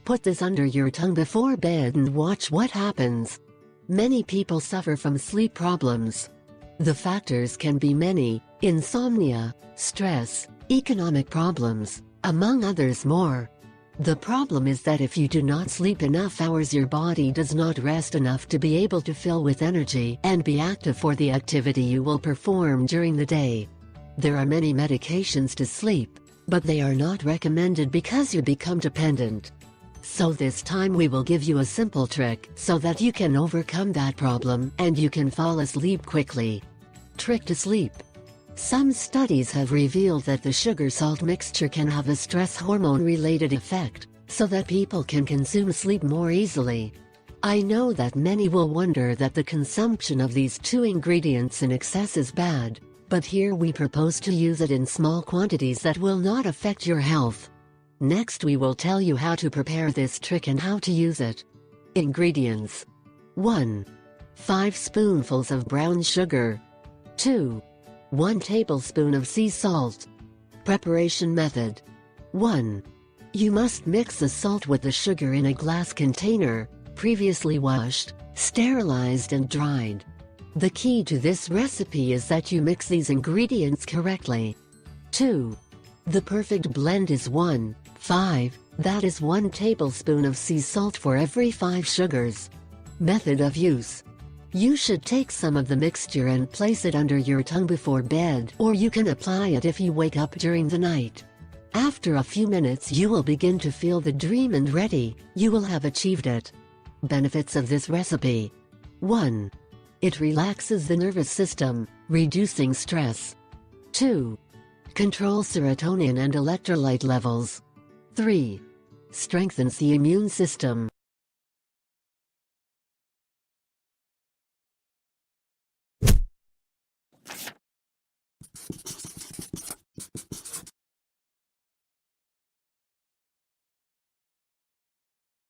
Put this under your tongue before bed and watch what happens. Many people suffer from sleep problems. The factors can be many: insomnia, stress, economic problems, among others more. The problem is that if you do not sleep enough hours, your body does not rest enough to be able to fill with energy and be active for the activity you will perform during the day. There are many medications to sleep, but they are not recommended because you become dependent. So this time we will give you a simple trick so that you can overcome that problem and you can fall asleep quickly. Trick to sleep. Some studies have revealed that the sugar-salt mixture can have a stress hormone-related effect, so that people can consume sleep more easily. I know that many will wonder that the consumption of these two ingredients in excess is bad, but here we propose to use it in small quantities that will not affect your health. Next we will tell you how to prepare this trick and how to use it. Ingredients: 1. 5 spoonfuls of brown sugar. 2. 1 tablespoon of sea salt. Preparation method: 1. You must mix the salt with the sugar in a glass container, previously washed, sterilized and dried. The key to this recipe is that you mix these ingredients correctly. 2. The perfect blend is 1:5, that is 1 tablespoon of sea salt for every 5 sugars. Method of use: you should take some of the mixture and place it under your tongue before bed, or you can apply it if you wake up during the night. After a few minutes you will begin to feel the dream and ready, you will have achieved it. Benefits of this recipe: 1. It relaxes the nervous system, reducing stress. 2. Controls serotonin and electrolyte levels. 3. Strengthens the immune system.